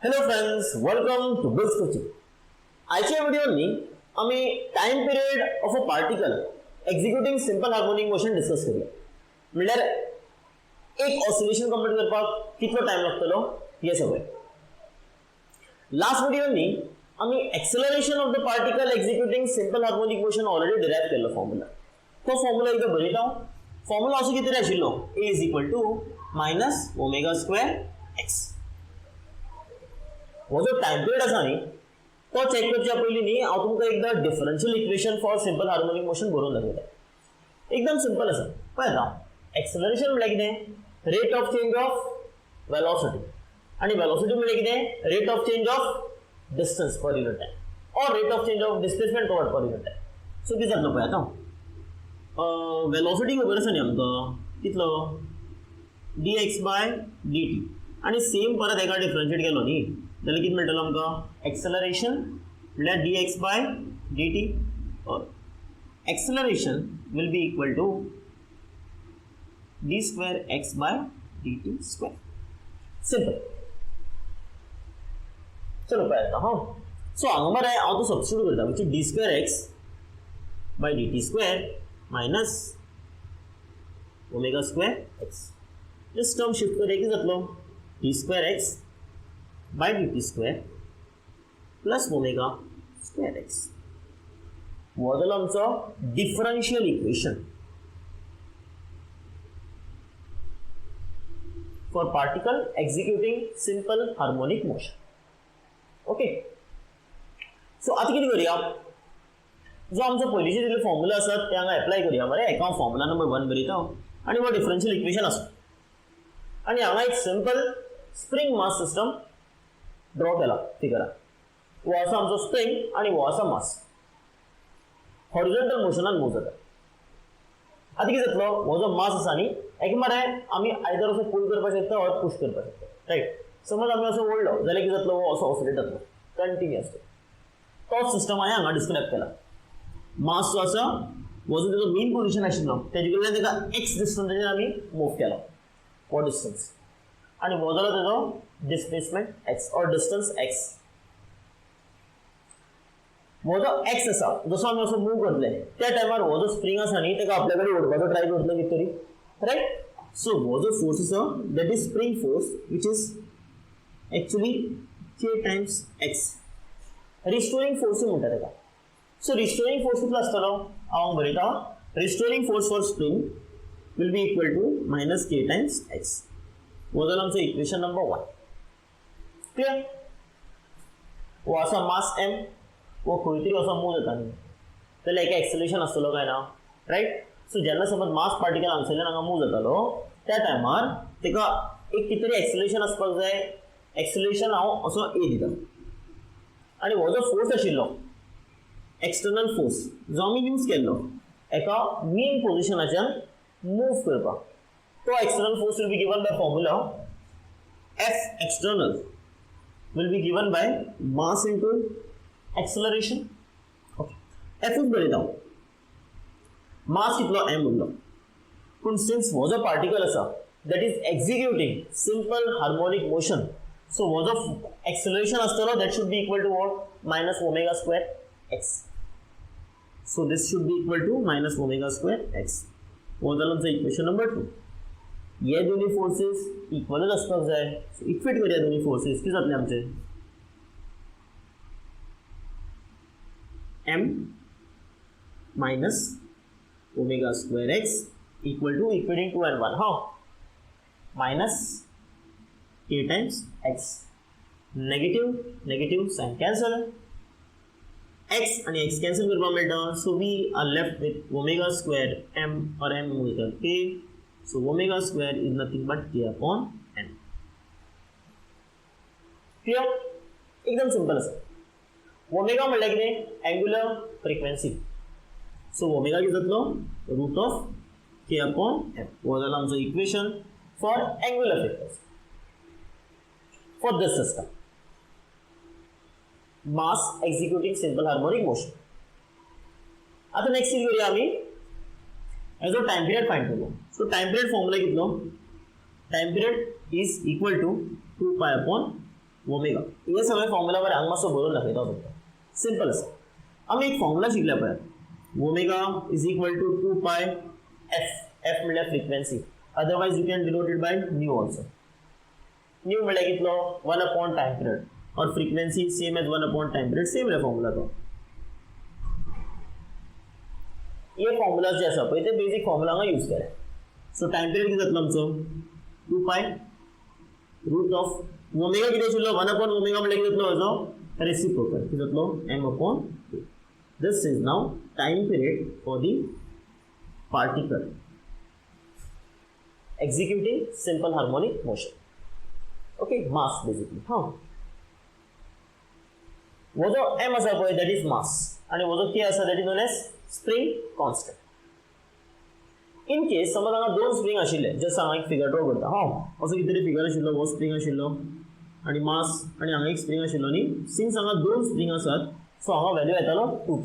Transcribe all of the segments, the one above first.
Hello friends, welcome to Biz Coaching. आजच्या व्हिडिओनी आम्ही time period of a particle executing simple harmonic motion discuss करूया. म्हणल्यार एक oscillation complete करपाक कितलो टाइम लागतलो हे सगळें. लास्ट व्हिडिओनी आम्ही acceleration of the particle executing simple harmonic motion already derive Kelo formula. तो फॉर्म्युला एकदा बरयता हांव. फॉर्म्युला असो कितें आशिल्लो A = ओमेगा स्क्वेअर x. वो जो टाइम पिरियड आसा न्ही तो चेक करच्या पयलीं न्ही हांव तुमकां एकदा differential equation for simple harmonic motion बरोवन दाखयता. एकदम सिंपल आसा. पळयता एक्सेलरेशन म्हळ्यार कितें? Rate of change of velocity आणि वेलोसिटी म्हळ्यार कितें? Rate of change of distance per unit time और rate of change of displacement covered per unit time. So कितें जातलो पळयता. वेलोसिटी खबर आसा न्ही आमकां कितलो dx/dt आणि सेम परत एका डिफरन्शिएट केलो न्ही जाल्यार कितें मेळटलो आमकां? एक्सेलरेशन म्हळ्यार dx/dt और acceleration will be equal to d²x/dt square. Simple. चलो पळयता हां. सो हांगा मरे हांव तो सबस्टिट्यूट करता which is d²x/dt square minus omega square x. Just term shift कर एक जातलो d²x/dt square plus omega square x. हो जालो आमचो differential equation for particle executing simple harmonic motion. Okay. So आता कितें करूया? जो आमचो पयलींचे दिल्ले फॉर्म्युला आसात ते हांगा एप्लाय करूया मरे. एका फॉर्म्युला नंबर 1 बरयता आनी हो डिफरन्शियल इक्वेशन आसा आणि हांगा एक simple spring mass system draw केला फिगरान. हो आसा आमचो स्प्रिंग आणि हो आसा मास. हॉरिझॉन्टल मोशनान मूव जाता. आता कितें जातलो? हो जो मास आसा न्ही एक मरे आमी आयदर असो पुल करपाक शकता और पुश करपाक शकता. रायट. समज आमी असो ओडलो जाल्यार कितें जातलो? हो असो ऑसिलेट जातलो कंटिन्युअसली. तो सिस्टम हांवें हांगा डिस्क्रायब केला. मास जो आसा हो जो तेजो मेन पोजिशन आशिल्लो तेजे कडल्यान तेका x डिस्टन्साचेर आमी मूव केलो हो डिस्टन्स आणि हो जालो तेजो डिस्प्लेसमेंट x और डिस्टन्स x. हो जो x आसा जसो आमी असो मूव करतले त्या टायमार हो जो स्प्रिंग आसा न्ही तेका आपल्या कडेन ओडपाचो ट्राय करतलो कितें तरी. रायट. सो हो जो फोर्स आसा that is spring force which is actually k times x. Restoring force म्हणटा तेका. सो रिस्टोरिंग फोर्स कितलो आसतलो हांव बरयता. Restoring force for spring will be equal to -k times x. हो जालो आमचो इक्वेशन नंबर 1. क्लियर. हो आसा मास m. वो खंय तरी असो मूव जाता न्ही जाल्यार एका एक्सेलरेशन आसतलो काय ना. रायट. सो जेन्ना समज मास पार्टिकल हांगसरल्यान हांगा मूव जातालो त्या टायमार तेका एक कितें तरी एक्सेलरेशन आसपाक जाय. एक्सेलरेशन हांव असो a दिता आणि हो जो फोर्स आशिल्लो एक्सटर्नल फोर्स जो आमी यूज केल्लो एका मेन पोजिशनाच्यान मूव करपाक तो external force will be given by formula F external will be given by mass into acceleration. Okay. F is बरयता मास कितलो m उरलो. पूण सिन्स हो जो पार्टिकल आसा that is executing simple harmonic motion, so हो जो acceleration आसतलो that should be equal to what? minus omega square x. So this should be equal to minus omega square x. हो जालो आमचो इक्वेशन नंबर 2. ये दोन्ही forces इक्वलच आसपाक जाय. सो इक्वेट करूया दोन्ही फोर्सेस. कितें जातले आमचे? m minus omega square x equal to equating 2 and 1. How? Minus k times x. Negative sign cancel. x आणि x cancel करपा मेळटा. So we are left with omega square m और m move k. So omega square is nothing but k upon n. Clear? एकदम simple आसा. Omega म्हळ्यार कितें? Angular frequency. So omega कितें जातलो? Root of k upon m. हो जालो आमचो equation for angular frequency for this system. Mass executing simple harmonic motion. आता नेक्स्ट कितें करूया आमी? As a time period find करूया. सो टाइम पीरियड फॉर्म्युला कितलो? Time period is equal to 2 pi upon omega हे सगळे फॉर्म्युला बरे हांगा मातसो बरोवन दाखयता तुमकां सिंपल आसा आमी एक फॉर्म्युला शिकल्या पळय omega is equal to 2 pi F म्हणल्यार frequency otherwise you can denote it by nu also nu म्हणल्यार कितलो 1 अपॉन टाइम पिरियड और frequency same as 1 upon time period same रे फॉर्म्युला तो ये फॉर्म्युला जे आसा पळय ते बेसिक फॉर्म्युला हांगा यूज केले सो टाइम पिरियड किती जातलो आमचो 2 पाय रूट ऑफ ओमेगा किती आशिल्लो 1 अपॉन ओमेगा म्हणल्यार किती जातलो हेजो रेसिप्रोकल किती जातलो m upon this is now time period for the particle executing simple harmonic motion okay mass basically वो जो m आसा पळय that is mass आणि वो जो k आसा that is known as spring constant in case समज हांगा दोन स्प्रिंग आशिल्ले जस्ट हांगा एक फिगर ड्रॉ करता असो कितें तरी फिगर आशिल्लो वो स्प्रिंग आशिल्लो आणि मास आणि हांगा एक स्प्रिंग आशिल्लो न्ही सिन्स हांगा दोन स्प्रिंग आसात सो हांगा व्हॅल्यू येतालो 2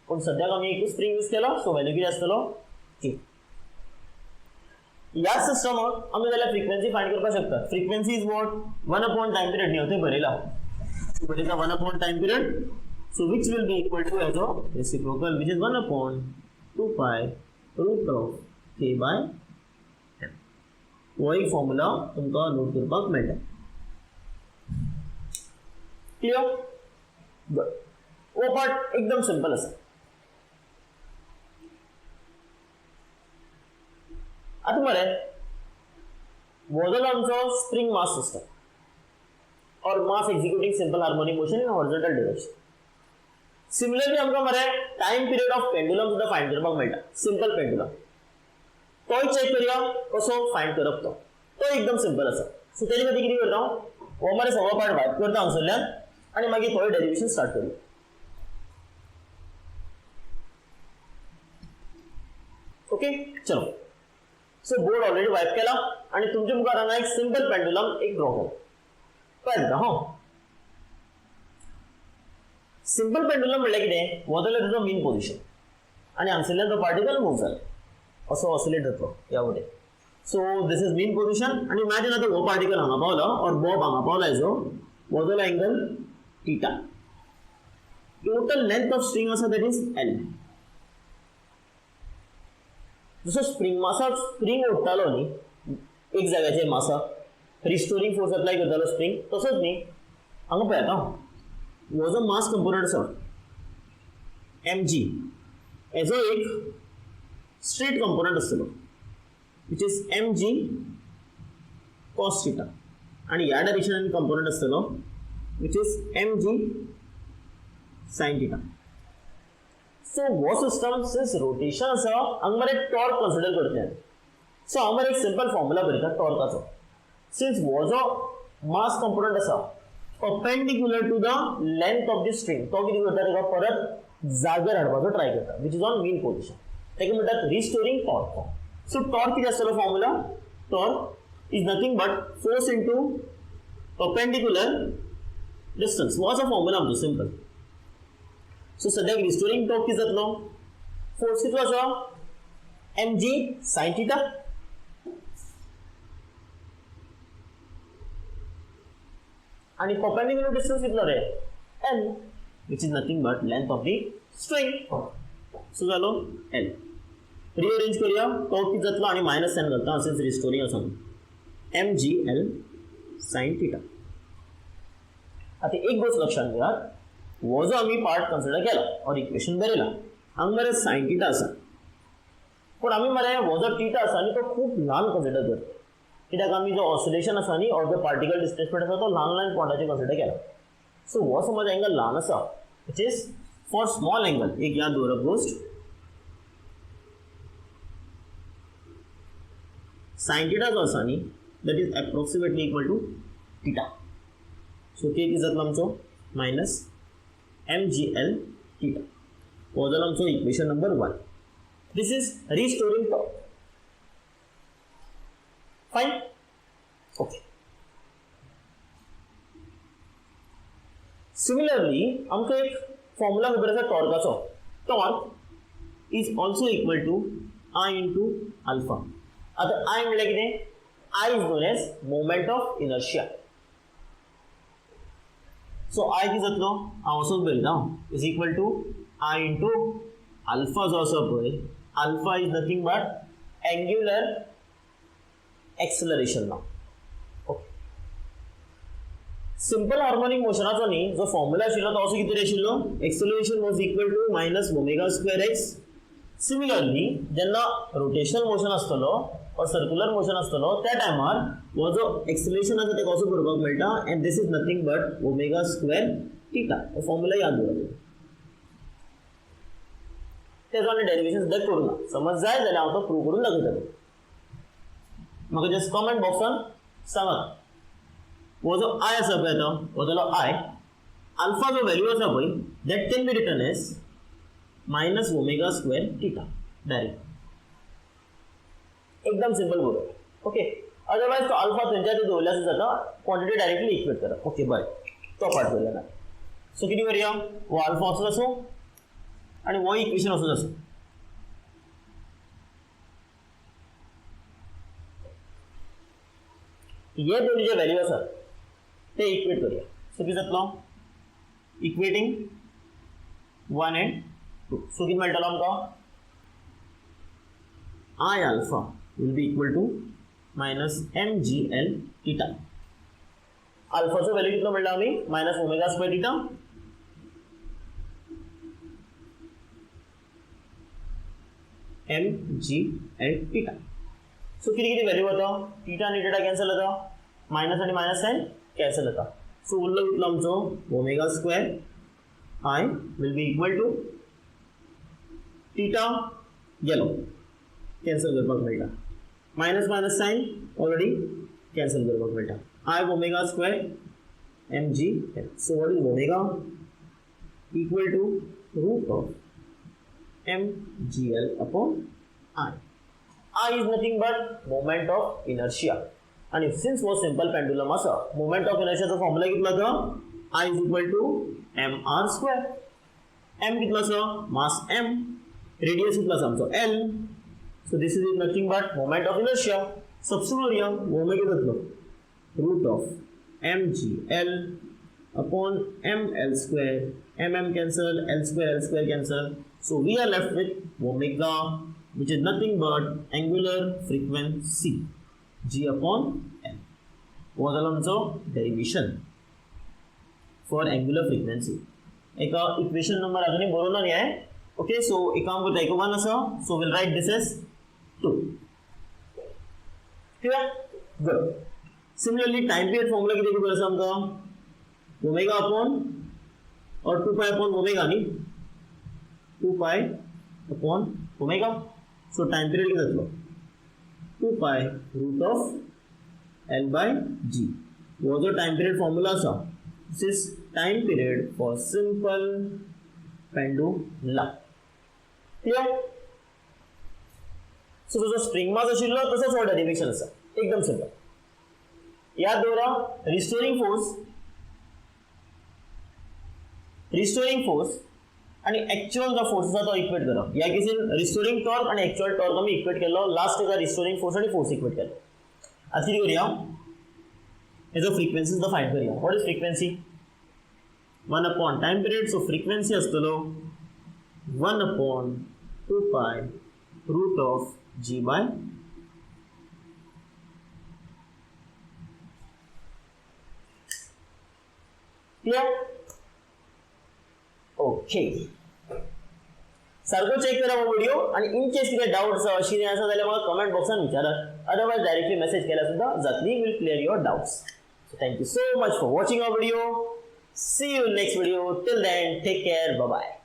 पण सद्याक आमी एक स्प्रिंग यूज केला सो व्हॅल्यू किती आसतलो k या सिस्टमाक आमी जाल्यार फ्रिक्वेन्सी फाइंड करपाक शकता frequency is what 1 upon time period न्ही थंय बरयला but is 1 upon time period so which will be equal to as a reciprocal which is 1 upon 2 pi root of k by m वो एक formula तुमकां note करपाक मेळटा clear good वो part एकदम सिंपल आसा आता मरे वो जो आमचो स्प्रिंग मास सिस्टम और mass executing simple harmonic motion in horizontal direction similarly आमकां मरे टाइम पिरियड ऑफ पेंडुलम सुद्दां फाइंड करपाक मेळटा सिंपल पेंडुलम तोय चेक करया कसो फाइंड करप तो एकदम सिंपल आसा सो तेजे खातीर कितें करता हो मरे सगळो पार्ट वायप करता हांगसरल्यान आनी मागीर थोडें डेरिवेशन स्टार्ट करया ओके चलो सो बोर्ड ऑलरेडी वायप केला आणि तुमच्या मुखार हांगा एक सिंपल पेंडुलम एक ड्रॉ केला कळ्ळें सिंपल पेंडुलम म्हणल्यार कितें हो जाल्यार तुजो मेन पोजिशन आनी हांगसरल्यान तो पार्टिकल मूव जाला असो ऑसिलेट जातलो ह्या वटेन so this is main position आनी इमॅजिन आतां हो पार्टिकल हांगा पावलो और बॉब हांगा पावला हेजो हो जालो angle theta total length of string आसा दॅट इज एल जसो स्प्रिंग मासाक स्प्रिंग ओडटालो न्ही एक जाग्याचेर मासाक रिस्टोरिंग फोर्स अप्लाय करतालो स्प्रिंग तसोच न्ही हांगा पळयात हो जो मास कंपोनंट आसा mg हेजो एक स्ट्रेट कंपोनंट आसतलो which is mg cos theta आणि ह्या डायरेक्शनान कंपोनंट आसतलो which is mg sin theta सो वो सिस्टम सिंस रोटेशन आसा हांगा मरे टॉर्क कन्सिडर करतले सो हांव मरे एक सिंपल फॉर्म्युला बरयता टॉर्काचो सिंस वो जो मास कंपोनंट आसा perpendicular to the length of the string तो किती करता तेका परत जागेर हाडपाचो ट्राय करता which is on mean position तेका म्हणटात रिस्टोरिंग टॉर्क सो टॉर्क किती आसतलो formula torque is nothing but force into perpendicular distance वो असा फॉर्म्युला आमचो सिंपल सो सद्याक रिस्टोरिंग टॉर्क किती जातलो फोर्स कितलो आसा mg sin theta आणि perpendicular distance कितना रे l which is nothing but length of the string so जालो l rearrange करूया तो किती जातलो आणि मायनस साइन घालता सिंस रिस्टोरिंग आसा mgl sin theta आता एक गोष्ट लक्षात घ्या वो जो आम्ही पार्ट कन्सिडर केला और इक्वेशन बरयला हांगा मरे sin theta आसा पण आम्ही मरे वो जो थीटा आसा न्ही तो खूप ल्हान कन्सिडर करता कित्याक आमी जो ऑसिलेशन आसा न्ही और जो पार्टिकल डिस्प्लेसमेंट आसा तो ल्हान ल्हान पॉइंटाचेर कन्सिडर केला सो हो समज एंगल ल्हान आसा which is for small angle एक याद दवरप गोष्ट sin theta जो आसा न्ही that is approximately equal to theta so k किती जातलो आमचो मायनस mgl थीटा हो जालो आमचो equation number 1 this is restoring torque fine okay similarly आमकां एक फॉर्म्युला खबर आसा टॉर्काचो torque is also equal to I into alpha आता I म्हणल्यार कितें I is known as moment of inertia so I किती जातलो हांव असोच बरयता is equal to I into alpha जो आसा पळय alpha is nothing but angular acceleration नाव. सिंपल हार्मोनिक मोशनाचो न्ही जो फॉर्म्युला आशिल्लो तो असो कितें आशिल्लो acceleration was equal to minus omega square x. Similarly जेन्ना रोटेशनल मोशन आसतलो और सर्क्युलर मोशन आसतलो त्या टायमार हो जो एक्सेलरेशन आसा तेका कसो करपाक मेळटा and this is nothing but omega square theta. हो फॉर्म्युला याद दवरलो. तेजो आनी डेरिवेशन सद्याक करूना. समज जाय जाल्यार हांव तो प्रूव करून दाखयतलो. म्हाका जस्ट कमेंट बॉक्सान सांगात वो जो I आसा पळय तो हो जालो I अल्फा जो वॅल्यू आसा पळय that can be written as minus omega square theta direct. एकदम सिंपल बरोबर. ओके अदरवाइज तो अल्फा थंयच्या थंय दवरल्यार जाता क्वांटिटी डायरेक्टली इक्वेट करप. ओके बरें तो पार्ट करूया ना. सो कितें करूया हो अल्फा असो आसूं आनी हो इक्वेशन असोच आसूं. हे दोन जे वॅल्यू आसा ते इक्वेट करूया. सो कितें जातलो इक्वेटिंग 1 and 2. सो कितें मेळटलो आमकां I alpha will be equal to minus mgl theta. अल्फाचो वॅल्यू कितलो म्हणला आमी minus omega square theta mgl theta. So किती किती वॅल्यू होता थीटा आणि थीटा कॅन्सल होता मायनस आणि मायनस साइन कॅन्सल होता. सो उरलो कितलो आमचो omega square I will be equal to theta गेलो कॅन्सल करपाक मेळटा minus minus sign already cancel करपाक मेळटा. I omega square mgl. So what is omega equal to root of mgl upon I. I is nothing but moment of inertia. And if since was simple pendulum asa, moment of inertia चा formula कितना था? I is equal to mr square. M कितना सा? Mass m. Radius कितना सा हमको L. So this is nothing but moment of inertia. Substitute here, वो में क्या मतलब? Root of mgl upon ml square. Mm cancel, L square cancel. So we are left with omega, which is nothing but angular frequency g upon m. What is the derivation for angular frequency? एक equation number अजून बरोबर नाही आहे. Okay, so एक काम करता एक 1 असा. So we'll write this as 2. Clear? Good. Similarly, time period formula किती किती करायचं आमका ओमेगा अपॉन और 2 पाई अपॉन ओमेगा नहीं 2 pi upon omega. So time period किती जातलो 2 pi root of L by G. वो जो टाइम पीरियड फॉर्म्युला आसा this is time period for simple pendulum. Clear? So जो स्प्रिंग मास आशिल्लो तसोच हो डेरिवेशन आसा एकदम सिंपल. याद दवरा रिस्टोरिंग फोर्स आणि एक्चुअल जो फोर्स आसा तो इक्वेट करप. ह्या केसीन रिस्टोरिंग टॉर्क आणि एक्चुअल टॉर्क आमी इक्वेट केलो. लास्ट एका रिस्टोरिंग फोर्स आणि फोर्स इक्वेट केलो. आता कितें करूया हेजो फ्रिक्वेन्सी सुद्दां फायंड करूया. What is frequency 1 upon time period. So frequency आसतलो 1 upon 2 pi root of g by clear? Okay सारखो चेक करा व्हिडिओ आणि इन केस कितें डाउट्स अशी कितें आसा जाल्यार म्हाका कमेंट बॉक्सान विचारात. अदरवाइज डायरेक्टली मेसेज केल्यार सुद्दां जातली. Will clear your doubts. So thank you so much for watching our video. See you in next video. Till then take care. Bye bye.